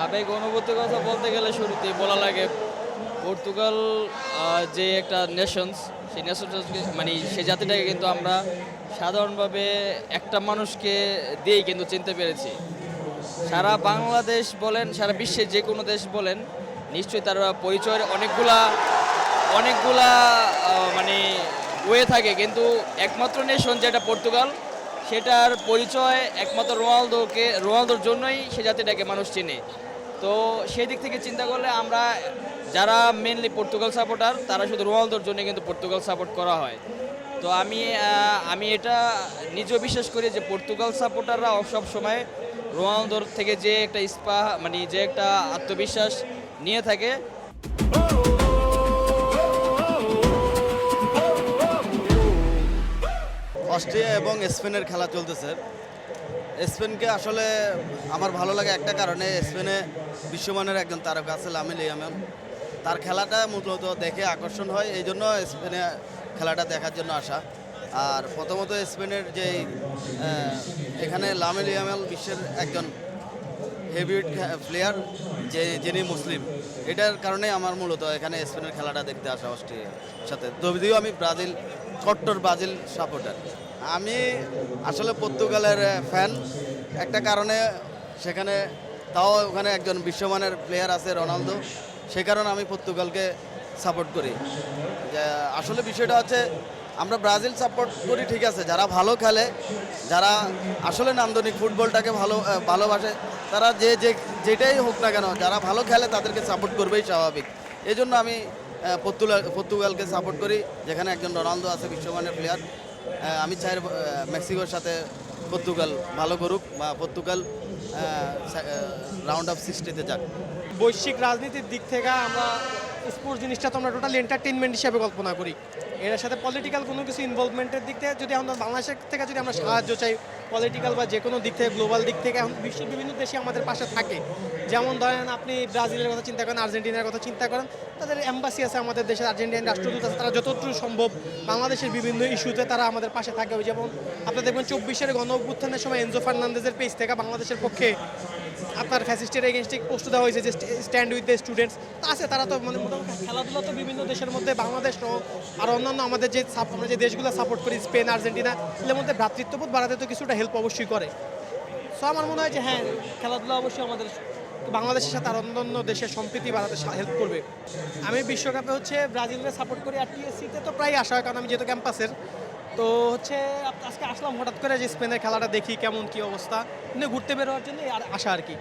আবেগ অনুভূতির কথা বলতে গেলে শুরুতেই বলা লাগে পর্তুগাল যে একটা নেশনস, সেই নেশনস মানে সেই জাতিটাকে কিন্তু আমরা সাধারণভাবে একটা মানুষকে দিয়েই কিন্তু চিনতে পেরেছি। সারা বাংলাদেশ বলেন, সারা বিশ্বের যে কোনো দেশ বলেন, নিশ্চয়ই তার পরিচয়ের অনেকগুলা অনেকগুলা মানে ওয়ে থাকে, কিন্তু একমাত্র নেশন যেটা পর্তুগাল, সেটার পরিচয় একমাত্র রোনালদোর জন্যই সে জাতিটাকে মানুষ চিনে। তো সেই দিক থেকে চিন্তা করলে আমরা যারা মেনলি পর্তুগাল সাপোর্টার, তারা শুধু রোনালদোর জন্য কিন্তু পর্তুগাল সাপোর্ট করা হয়। তো আমি এটা নিজেও বিশ্বাস করি যে পর্তুগাল সাপোর্টাররা সব সময় রোনালদোর থেকে যে একটা মানে যে একটা আত্মবিশ্বাস নিয়ে থাকে। অস্ট্রিয়া এবং স্পেনের খেলা চলতেছে। স্পেনকে আসলে আমার ভালো লাগে একটা কারণে, স্পেনে বিশ্বমানের একজন তারকা আছে লামিন ইয়ামাল। তার খেলাটা মূলত দেখে আকর্ষণ হয়, এই জন্য স্পেনে খেলাটা দেখার জন্য আসা। আর প্রথমত স্পেনের যে এখানে লামিন ইয়ামাল বিশ্বের একজন হেভিওয়েট প্লেয়ার, যিনি মুসলিম, এটার কারণে আমার মূলত এখানে স্পেনের খেলাটা দেখতে আসা অস্ট্রেলিয়ার সাথে। যদিও আমি কট্টর ব্রাজিল সাপোর্টার। আমি আসলে পর্তুগালের ফ্যান একটা কারণে, সেখানে তাও ওখানে একজন বিশ্বমানের প্লেয়ার আছে রোনালদো, সে কারণে আমি পর্তুগালকে সাপোর্ট করি। আসলে বিষয়টা হচ্ছে আমরা ব্রাজিল সাপোর্ট করি ঠিক আছে, যারা ভালো খেলে, যারা আসলে নান্দনিক ফুটবলটাকে ভালোবাসে, তারা যেটাই হোক না কেন, যারা ভালো খেলে তাদেরকে সাপোর্ট করবেই স্বাভাবিক। এই জন্য আমি পর্তুগালকে সাপোর্ট করি, যেখানে একজন রোনালদো আছে বিশ্বমানের প্লেয়ার। আমি চাই মেক্সিকোর সাথে পর্তুগাল ভালো করুক, বা পর্তুগাল রাউন্ড অফ 60-তে যাক। বৈশ্বিক রাজনীতির দিক থেকে আমরা স্পোর্টস জিনিসটা তো আমরা টোটাল এন্টারটেনমেন্ট হিসেবে কল্পনা করি। এর সাথে পলিটিক্যাল কোনো কিছু ইনভলভমেন্টের দিক থেকে যদি আমরা বাংলাদেশের থেকে যদি আমরা সাহায্য চাই, পলিটিক্যাল বা যে কোনো দিক থেকে, গ্লোবাল দিক থেকে, এখন বিশ্বের বিভিন্ন দেশে আমাদের পাশে থাকে। যেমন ধরেন আপনি ব্রাজিলের কথা চিন্তা করেন, আর্জেন্টিনার কথা চিন্তা করেন, তাদের এম্বাসি আছে আমাদের দেশের, আর্জেন্টিনার রাষ্ট্রদূত আছে, তারা যতটুকু সম্ভব বাংলাদেশের বিভিন্ন ইস্যুতে তারা আমাদের পাশে থাকে। ওই যেমন আপনি দেখবেন 24-এর গণ অভ্যুত্থানের সময় এনজো ফার্নান্দেজের পেজ থেকে বাংলাদেশের পক্ষে আপনার ফ্যাসিস্টের এগেনস্টে পোস্ট দেওয়া হয়েছে যে স্ট্যান্ড উইথ দ্য স্টুডেন্টস। আছে তারা তো মানে মোটামুটি খেলাধুলা তো বিভিন্ন দেশের মধ্যে বাংলাদেশ সহ আর অন্যান্য আমাদের আমরা যে দেশগুলো সাপোর্ট করি, স্পেন, আর্জেন্টিনা, এর মধ্যে ভ্রাতৃত্ববোধ বাড়াতে তো কিছুটা হেল্প অবশ্যই করে। সো আমার মনে হয় যে হ্যাঁ, খেলাধুলা অবশ্যই আমাদের বাংলাদেশের সাথে আর অন্যান্য দেশের সম্প্রীতি বাড়াতে হেল্প করবে। আমি বিশ্বকাপে হচ্ছে ব্রাজিলকে সাপোর্ট করি, আর টিএসসিতে তো প্রায় আসা হয়, কারণ আমি যেহেতু ক্যাম্পাসের। তো হচ্ছে আজকে আসলাম হঠাৎ করে যে স্পেনের খেলাটা দেখি কেমন কী অবস্থা, ঘুরতে বেরোয়ার জন্য আর আসা আর কি।